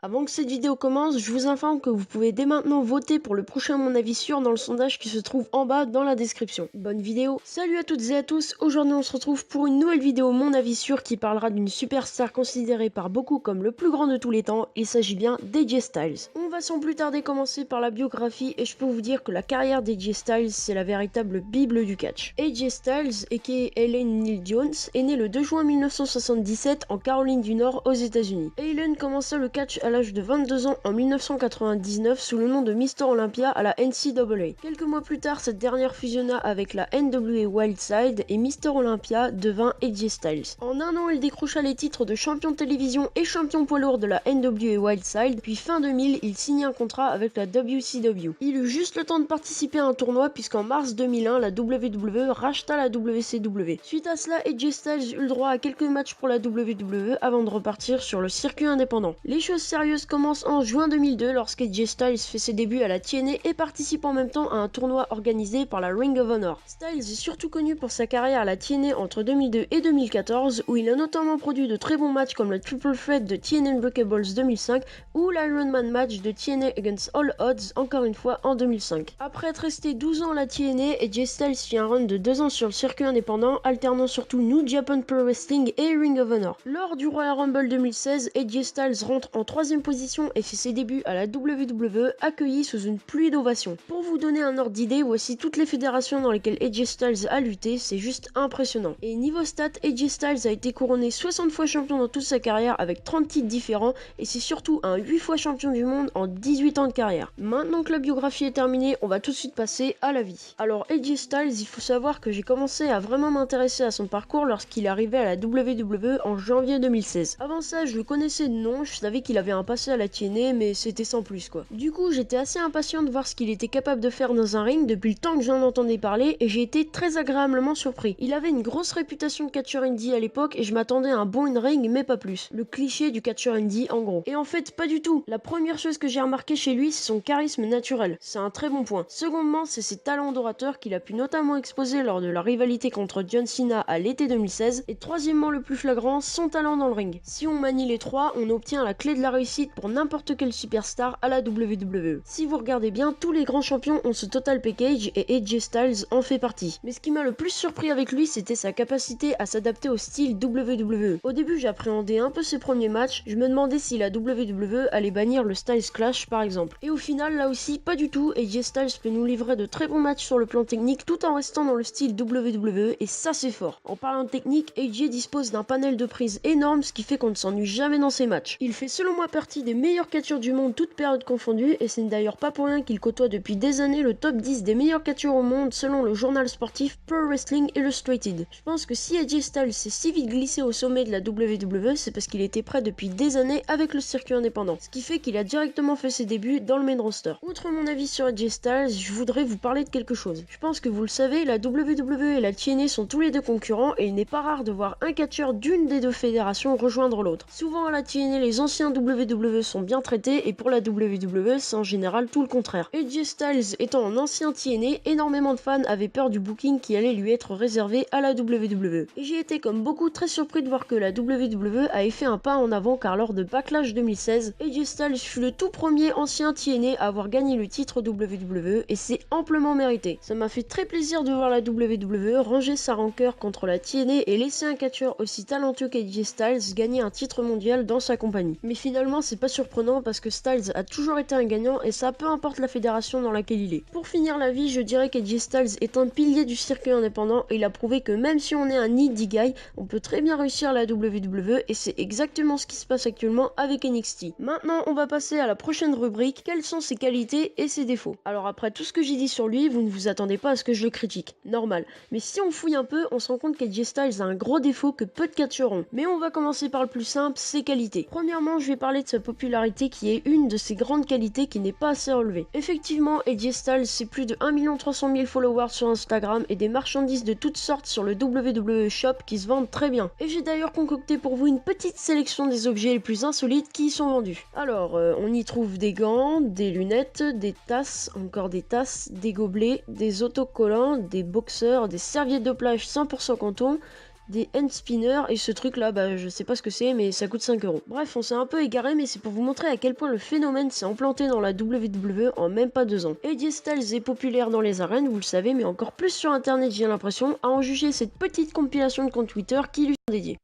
Avant que cette vidéo commence, je vous informe que vous pouvez dès maintenant voter pour le prochain Mon Avis Sûr dans le sondage qui se trouve en bas dans la description. Bonne vidéo. Salut à toutes et à tous, aujourd'hui on se retrouve pour une nouvelle vidéo Mon Avis Sûr qui parlera d'une superstar considérée par beaucoup comme le plus grand de tous les temps, il s'agit bien d'AJ Styles. On va sans plus tarder commencer par la biographie et je peux vous dire que la carrière d'AJ Styles c'est la véritable bible du catch. AJ Styles, aka Ellen Neal Jones, est né le 2 juin 1977 en Caroline du Nord aux États-Unis. Ellen commença le catch à l'âge de 22 ans en 1999 sous le nom de Mr Olympia à la NCAA. Quelques mois plus tard, cette dernière fusionna avec la NWA Wildside et Mr Olympia devint AJ Styles. En un an, il décrocha les titres de champion de télévision et champion poids lourd de la NWA Wildside, puis fin 2000, il signa un contrat avec la WCW. Il eut juste le temps de participer à un tournoi puisqu'en mars 2001, la WWE racheta la WCW. Suite à cela, AJ Styles eut le droit à quelques matchs pour la WWE avant de repartir sur le circuit indépendant. Les choses sérieuses commencent en juin 2002 lorsqu'AJ Styles fait ses débuts à la TNA et participe en même temps à un tournoi organisé par la Ring of Honor. Styles est surtout connu pour sa carrière à la TNA entre 2002 et 2014 où il a notamment produit de très bons matchs comme le Triple Threat de TNA Unbreakables 2005 ou l'Ironman match de TNA Against All Odds encore une fois en 2005. Après être resté 12 ans à la TNA, AJ Styles fit un run de 2 ans sur le circuit indépendant alternant surtout New Japan Pro Wrestling et Ring of Honor. Lors du Royal Rumble 2016, AJ Styles rentre en 3ème position et fait ses débuts à la WWE accueilli sous une pluie d'ovations. Pour vous donner un ordre d'idée, voici toutes les fédérations dans lesquelles AJ Styles a lutté, c'est juste impressionnant. Et niveau stats, AJ Styles a été couronné 60 fois champion dans toute sa carrière avec 30 titres différents et c'est surtout un 8 fois champion du monde en 18 ans de carrière. Maintenant que la biographie est terminée, on va tout de suite passer à la vie. Alors AJ Styles, il faut savoir que j'ai commencé à vraiment m'intéresser à son parcours lorsqu'il est arrivé à la WWE en janvier 2016. Avant ça, je le connaissais de nom, je savais qu'il avait un passé à la TNA, mais c'était sans plus quoi. Du coup, j'étais assez impatient de voir ce qu'il était capable de faire dans un ring depuis le temps que j'en entendais parler et j'ai été très agréablement surpris. Il avait une grosse réputation de catcheur indie à l'époque et je m'attendais à un bon in-ring mais pas plus. Le cliché du catcheur indie en gros. Et en fait, pas du tout. La première chose que j'ai remarqué chez lui, c'est son charisme naturel. C'est un très bon point. Secondement, c'est ses talents d'orateur qu'il a pu notamment exposer lors de la rivalité contre John Cena à l'été 2016. Et troisièmement, le plus flagrant, son talent dans le ring. Si on manie les trois, on obtient la clé de la réussite pour n'importe quelle superstar à la WWE. Si vous regardez bien, tous les grands champions ont ce total package et AJ Styles en fait partie. Mais ce qui m'a le plus surpris avec lui, c'était sa capacité à s'adapter au style WWE. Au début, j'appréhendais un peu ses premiers matchs, je me demandais si la WWE allait bannir le Styles Clash par exemple. Et au final, là aussi, pas du tout, AJ Styles peut nous livrer de très bons matchs sur le plan technique tout en restant dans le style WWE et ça c'est fort. En parlant de technique, AJ dispose d'un panel de prises énorme, ce qui fait qu'on ne s'ennuie jamais dans ses matchs. Il fait selon moi partie des meilleurs catcheurs du monde, toutes périodes confondues, et c'est d'ailleurs pas pour rien qu'il côtoie depuis des années le top 10 des meilleurs catcheurs au monde selon le journal sportif Pro Wrestling Illustrated. Je pense que si AJ Styles s'est si vite glissé au sommet de la WWE, c'est parce qu'il était prêt depuis des années avec le circuit indépendant, ce qui fait qu'il a directement fait ses débuts dans le main roster. Outre mon avis sur AJ Styles, je voudrais vous parler de quelque chose. Je pense que vous le savez, la WWE et la TNA sont tous les deux concurrents et il n'est pas rare de voir un catcheur d'une des deux fédérations rejoindre l'autre. Souvent à la TNA, les anciens WWE sont bien traités et pour la WWE, c'est en général tout le contraire. AJ Styles étant un ancien TNA, énormément de fans avaient peur du booking qui allait lui être réservé à la WWE. Et j'ai été comme beaucoup très surpris de voir que la WWE avait fait un pas en avant car lors de Backlash 2016, AJ Styles fut le tout premier ancien TNA à avoir gagné le titre WWE et c'est amplement mérité. Ça m'a fait très plaisir de voir la WWE ranger sa rancœur contre la TNA et laisser un catcheur aussi talentueux qu'AJ Styles gagner un titre mondial dans sa compagnie. Mais finalement, c'est pas surprenant parce que Styles a toujours été un gagnant et ça peu importe la fédération dans laquelle il est. Pour finir la vie, je dirais qu'AJ Styles est un pilier du circuit indépendant et il a prouvé que même si on est un indie guy, on peut très bien réussir la WWE et c'est exactement ce qui se passe actuellement avec NXT. Maintenant, on va passer à la prochaine rubrique, quelles sont ses qualités et ses défauts. Alors après tout ce que j'ai dit sur lui, vous ne vous attendez pas à ce que je le critique, normal. Mais si on fouille un peu, on se rend compte qu'AJ Styles a un gros défaut que peu de catcheurs ont. Mais on va commencer par le plus simple, ses qualités. Premièrement, je vais parler de sa popularité qui est une de ses grandes qualités qui n'est pas assez relevée. Effectivement, AJ Styles c'est plus de 1 300 000 followers sur Instagram et des marchandises de toutes sortes sur le WWE Shop qui se vendent très bien. Et j'ai d'ailleurs concocté pour vous une petite sélection des objets les plus insolites qui y sont vendus. Alors, on y trouve des gants, des lunettes, des tasses, encore des tasses, des gobelets, des autocollants, des boxeurs, des serviettes de plage 100% coton, des hand spinners, et ce truc là, bah je sais pas ce que c'est, mais ça coûte 5 €. Bref, on s'est un peu égaré, mais c'est pour vous montrer à quel point le phénomène s'est implanté dans la WWE en même pas 2 ans. AJ Styles est populaire dans les arènes, vous le savez, mais encore plus sur internet j'ai l'impression, à en juger cette petite compilation de comptes Twitter qui lui sont dédiés.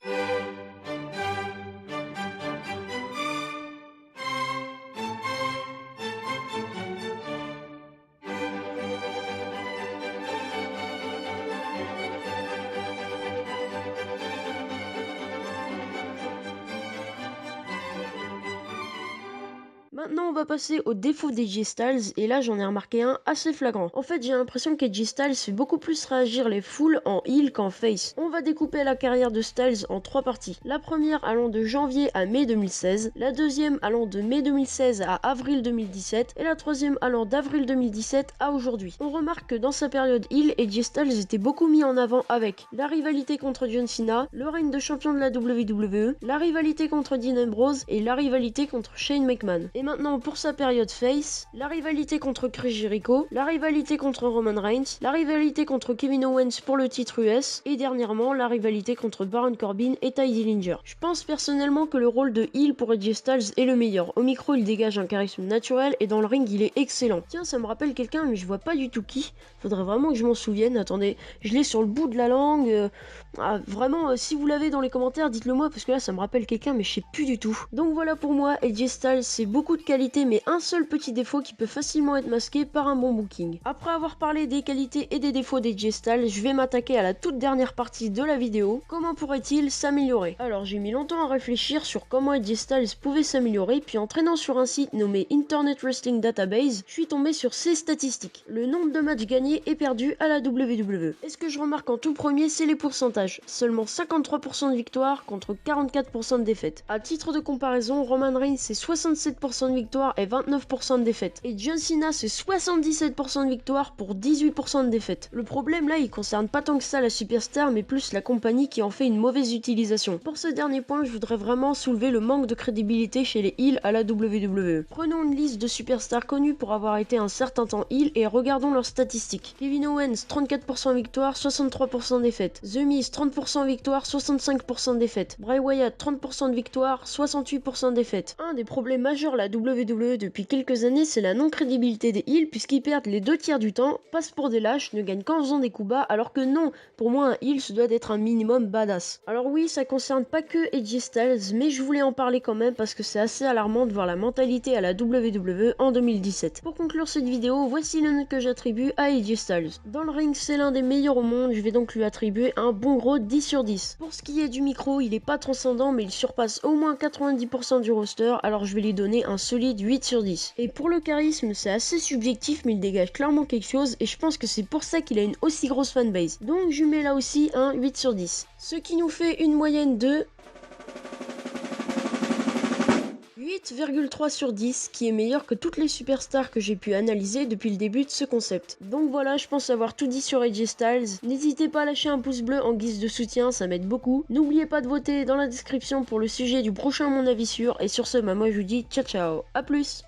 Maintenant, on va passer aux défauts d'AJ Styles, et là j'en ai remarqué un assez flagrant. En fait, j'ai l'impression qu'AJ Styles fait beaucoup plus réagir les foules en heel qu'en face. On va découper la carrière de Styles en 3 parties. La première allant de janvier à mai 2016, la deuxième allant de mai 2016 à avril 2017, et la troisième allant d'avril 2017 à aujourd'hui. On remarque que dans sa période heel, AJ Styles était beaucoup mis en avant avec la rivalité contre John Cena, le règne de champion de la WWE, la rivalité contre Dean Ambrose et la rivalité contre Shane McMahon. Et maintenant, pour sa période face, la rivalité contre Chris Jericho, la rivalité contre Roman Reigns, la rivalité contre Kevin Owens pour le titre US, et dernièrement, la rivalité contre Baron Corbin et Tye Dillinger. Je pense personnellement que le rôle de heel pour AJ Styles est le meilleur. Au micro, il dégage un charisme naturel, et dans le ring, il est excellent. Tiens, ça me rappelle quelqu'un, mais je vois pas du tout qui. Faudrait vraiment que je m'en souvienne. Attendez, je l'ai sur le bout de la langue. Vraiment, si vous l'avez dans les commentaires, dites-le moi, parce que là, ça me rappelle quelqu'un, mais je sais plus du tout. Donc voilà, pour moi, AJ Styles, c'est beaucoup de qualité, mais un seul petit défaut qui peut facilement être masqué par un bon booking. Après avoir parlé des qualités et des défauts d'AJ Styles, je vais m'attaquer à la toute dernière partie de la vidéo. Comment pourrait-il s'améliorer? Alors, j'ai mis longtemps à réfléchir sur comment AJ Styles pouvait s'améliorer, puis en traînant sur un site nommé Internet Wrestling Database, je suis tombé sur ces statistiques. Le nombre de matchs gagnés et perdus à la WWE. Et ce que je remarque en tout premier, c'est les pourcentages. Seulement 53% de victoires contre 44% de défaites. À titre de comparaison, Roman Reigns c'est 67% de victoires et 29% de défaites. Et John Cena c'est 77% de victoires pour 18% de défaites. Le problème là, il concerne pas tant que ça la superstar, mais plus la compagnie qui en fait une mauvaise utilisation. Pour ce dernier point, je voudrais vraiment soulever le manque de crédibilité chez les heels à la WWE. Prenons une liste de superstars connus pour avoir été un certain temps heel et regardons leurs statistiques. Kevin Owens 34% victoire, 63% de défaites. The Miz 30% victoire, 65% de défaites. Bray Wyatt 30% de victoire, 68% de défaites. Un des problèmes majeurs à la WWE depuis quelques années, c'est la non-crédibilité des heels, puisqu'ils perdent les 2 tiers du temps, passent pour des lâches, ne gagnent qu'en faisant des coups bas, alors que non, pour moi un heel se doit d'être un minimum badass. Alors oui, ça concerne pas que AJ Styles, mais je voulais en parler quand même parce que c'est assez alarmant de voir la mentalité à la WWE en 2017. Pour conclure cette vidéo, voici les notes que j'attribue à AJ Styles. Dans le ring, c'est l'un des meilleurs au monde, je vais donc lui attribuer un bon gros 10 sur 10. Pour ce qui est du micro, il est pas transcendant, mais il surpasse au moins 90% du roster, alors je vais lui donner un solide 8 sur 10. Et pour le charisme, c'est assez subjectif, mais il dégage clairement quelque chose, et je pense que c'est pour ça qu'il a une aussi grosse fanbase. Donc je lui mets là aussi un 8 sur 10. Ce qui nous fait une moyenne de 8,3 sur 10, qui est meilleur que toutes les superstars que j'ai pu analyser depuis le début de ce concept. Donc voilà, je pense avoir tout dit sur AJ Styles. N'hésitez pas à lâcher un pouce bleu en guise de soutien, ça m'aide beaucoup. N'oubliez pas de voter dans la description pour le sujet du prochain Mon Avis Sûr. Et sur ce, moi je vous dis ciao ciao, à plus.